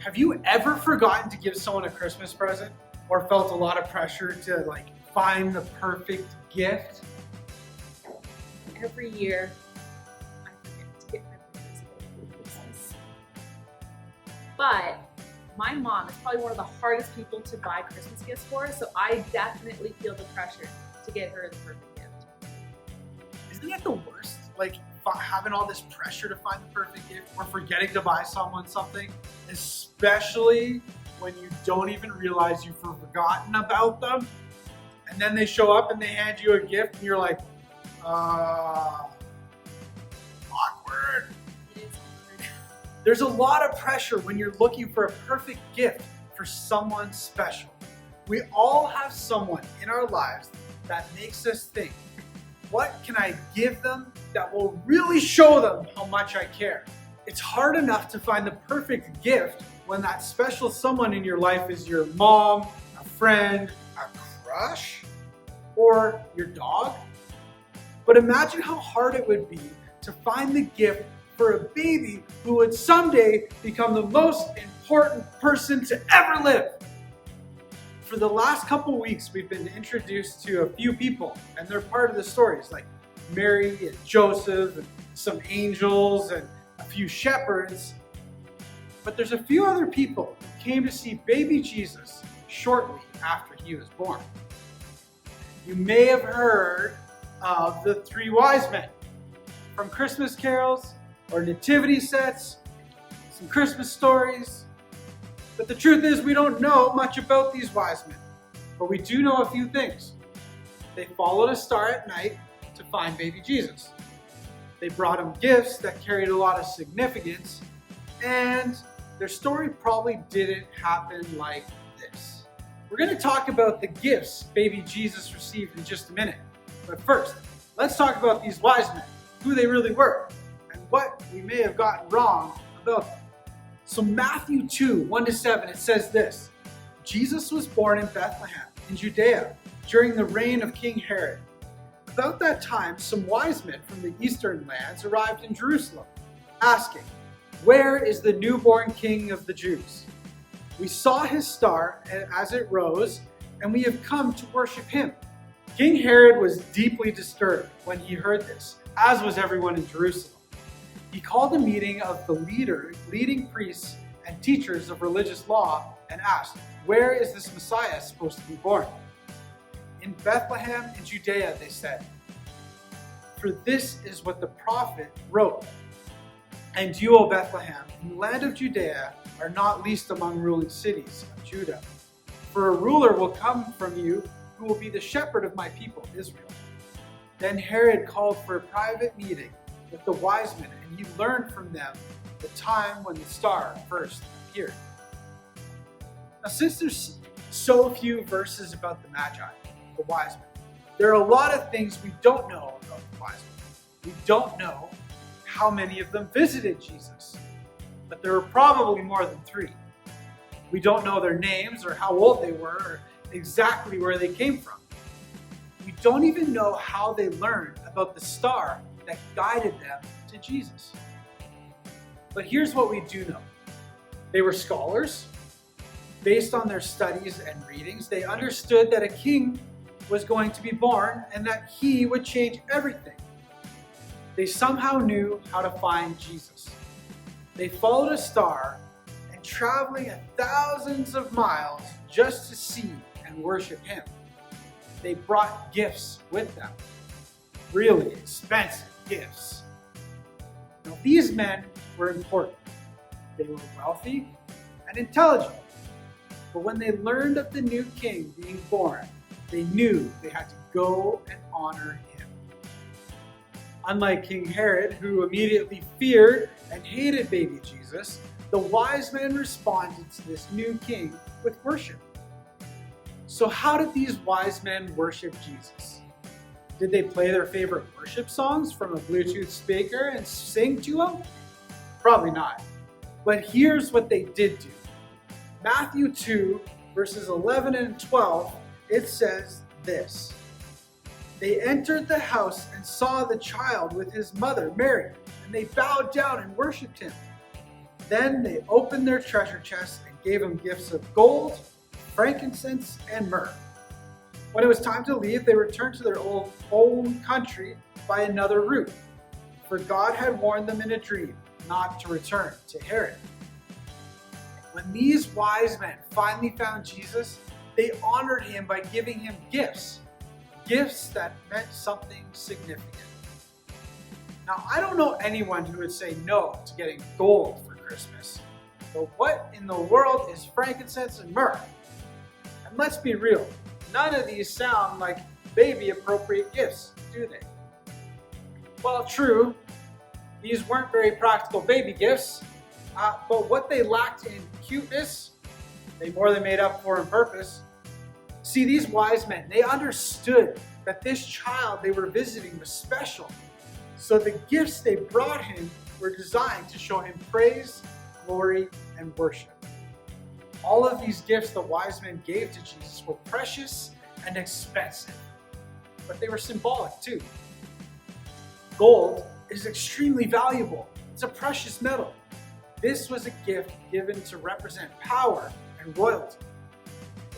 Have you ever forgotten to give someone a Christmas present or felt a lot of pressure to find the perfect gift? Every year, I forget to get my birthday Christmas. But my mom is probably one of the hardest people to buy Christmas gifts for, so I definitely feel the pressure to get her the perfect gift. Isn't that the worst? Having all this pressure to find the perfect gift or forgetting to buy someone something, especially when you don't even realize you've forgotten about them. And then they show up and they hand you a gift and you're like, awkward. It is awkward. There's a lot of pressure when you're looking for a perfect gift for someone special. We all have someone in our lives that makes us think, what can I give them that will really show them how much I care? It's hard enough to find the perfect gift when that special someone in your life is your mom, a friend, a crush, or your dog. But imagine how hard it would be to find the gift for a baby who would someday become the most important person to ever live. For the last couple weeks, we've been introduced to a few people, and they're part of the stories, like Mary and Joseph, and some angels, and a few shepherds. But there's a few other people who came to see baby Jesus shortly after he was born. You may have heard of the three wise men from Christmas carols or nativity sets, some Christmas stories. But the truth is, we don't know much about these wise men, but we do know a few things. They followed a star at night to find baby Jesus. They brought him gifts that carried a lot of significance, and their story probably didn't happen like this. We're going to talk about the gifts baby Jesus received in just a minute. But first, let's talk about these wise men, who they really were, and what we may have gotten wrong about them. So Matthew 2, 1-7, it says this: Jesus was born in Bethlehem in Judea during the reign of King Herod. About that time, some wise men from the eastern lands arrived in Jerusalem, asking, "Where is the newborn King of the Jews? We saw his star as it rose, and we have come to worship him." King Herod was deeply disturbed when he heard this, as was everyone in Jerusalem. He called a meeting of the leading priests and teachers of religious law and asked, "Where is this Messiah supposed to be born?" "In Bethlehem in Judea," they said. "For this is what the prophet wrote. And you, O Bethlehem, in the land of Judea, are not least among ruling cities of Judah. For a ruler will come from you who will be the shepherd of my people Israel." Then Herod called for a private meeting with the wise men, and he learned from them the time when the star first appeared. Now, since there's so few verses about the Magi, the wise men, there are a lot of things we don't know about the wise men. We don't know how many of them visited Jesus, but there were probably more than 3. We don't know their names or how old they were or exactly where they came from. We don't even know how they learned about the star that guided them to Jesus. But here's what we do know. They were scholars. Based on their studies and readings, they understood that a king was going to be born and that he would change everything. They somehow knew how to find Jesus. They followed a star and traveling thousands of miles just to see and worship him. They brought gifts with them. Really expensive gifts. Now, these men were important. They were wealthy and intelligent. But when they learned of the new king being born, they knew they had to go and honor him. Unlike King Herod, who immediately feared and hated baby Jesus, the wise men responded to this new king with worship. So how did these wise men worship Jesus? Did they play their favorite worship songs from a Bluetooth speaker and sing to him? Probably not. But here's what they did do. Matthew 2, verses 11 and 12, it says this: "They entered the house and saw the child with his mother, Mary, and they bowed down and worshipped him. Then they opened their treasure chests and gave him gifts of gold, frankincense, and myrrh. When it was time to leave, they returned to their own country by another route, for God had warned them in a dream not to return to Herod. When these wise men finally found Jesus, they honored him by giving him gifts that meant something significant. Now, I don't know anyone who would say no to getting gold for Christmas, but what in the world is frankincense and myrrh? And let's be real, none of these sound like baby-appropriate gifts, do they? Well, true, these weren't very practical baby gifts, but what they lacked in cuteness, they more than made up for in purpose. See, these wise men, they understood that this child they were visiting was special. So the gifts they brought him were designed to show him praise, glory, and worship. All of these gifts the wise men gave to Jesus were precious and expensive, but they were symbolic too. Gold is extremely valuable. It's a precious metal. This was a gift given to represent power and royalty.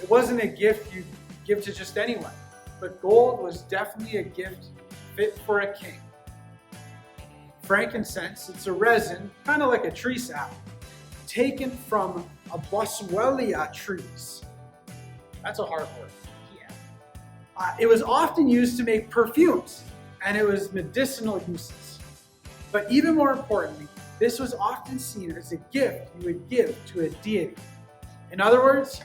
It wasn't a gift you give to just anyone, but gold was definitely a gift fit for a king. Frankincense, it's a resin, kind of like a tree sap, taken from a boswellia trees. That's a hard word. Yeah. It was often used to make perfumes, and it was medicinal uses. But even more importantly, this was often seen as a gift you would give to a deity. In other words,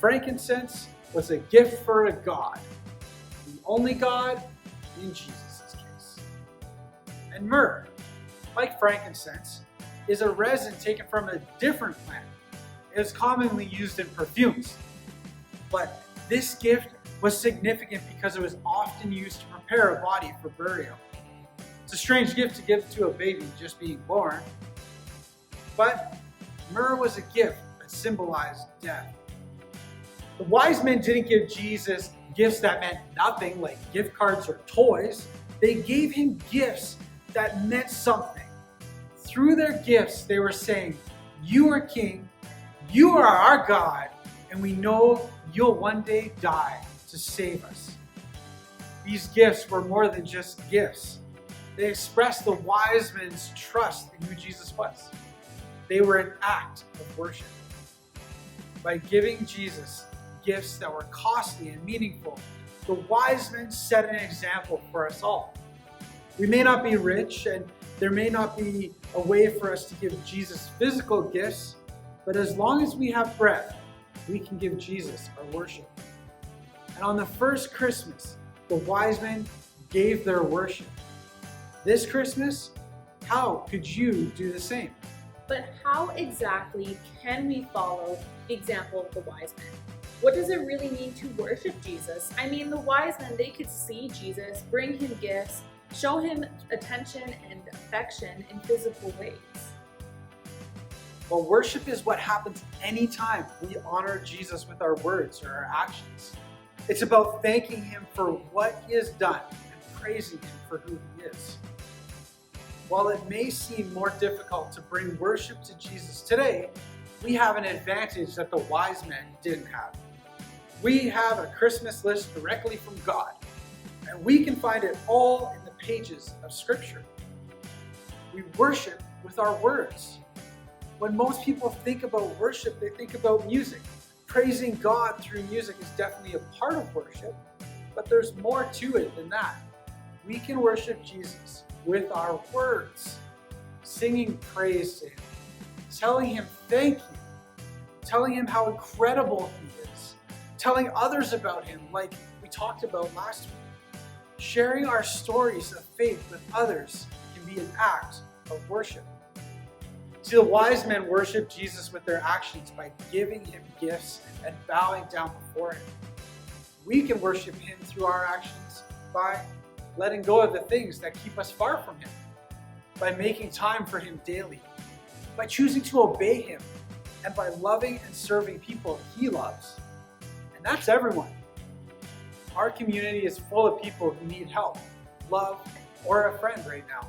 frankincense was a gift for a god, the only God in Jesus' case. And myrrh, like frankincense, is a resin taken from a different plant. It is commonly used in perfumes. But this gift was significant because it was often used to prepare a body for burial. It's a strange gift to give to a baby just being born. But myrrh was a gift that symbolized death. The wise men didn't give Jesus gifts that meant nothing, like gift cards or toys. They gave him gifts that meant something. Through their gifts, they were saying, "You are king, you are our God, and we know you'll one day die to save us." These gifts were more than just gifts. They expressed the wise men's trust in who Jesus was. They were an act of worship. By giving Jesus gifts that were costly and meaningful, the wise men set an example for us all. We may not be rich, and there may not be a way for us to give Jesus physical gifts, but as long as we have breath, we can give Jesus our worship. And on the first Christmas, the wise men gave their worship. This Christmas, how could you do the same? But how exactly can we follow the example of the wise men? What does it really mean to worship Jesus? I mean, the wise men, they could see Jesus, bring him gifts, show him attention and affection in physical ways. Well, worship is what happens anytime we honor Jesus with our words or our actions. It's about thanking him for what he has done and praising him for who he is. While it may seem more difficult to bring worship to Jesus today, we have an advantage that the wise men didn't have. We have a Christmas list directly from God, and we can find it all in the pages of Scripture. We worship with our words. When most people think about worship, they think about music. Praising God through music is definitely a part of worship, but there's more to it than that. We can worship Jesus with our words, singing praise to him, telling him thank you, telling him how incredible he is, telling others about him like we talked about last week. Sharing our stories of faith with others can be an act of worship. See, the wise men worshiped Jesus with their actions by giving him gifts and bowing down before him. We can worship him through our actions by letting go of the things that keep us far from him, by making time for him daily, by choosing to obey him, and by loving and serving people he loves. And that's everyone. Our community is full of people who need help, love, or a friend right now.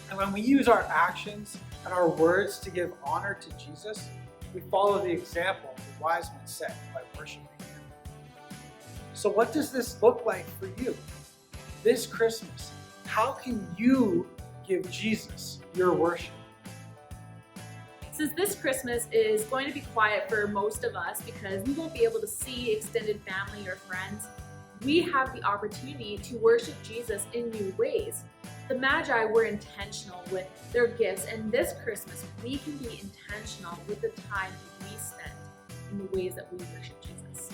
And when we use our actions and our words to give honor to Jesus, we follow the example the wise men set by worshiping Him. So what does this look like for you? This Christmas, how can you give Jesus your worship? Since this Christmas is going to be quiet for most of us because we won't be able to see extended family or friends, we have the opportunity to worship Jesus in new ways. The Magi were intentional with their gifts, and this Christmas we can be intentional with the time we spend in the ways that we worship Jesus.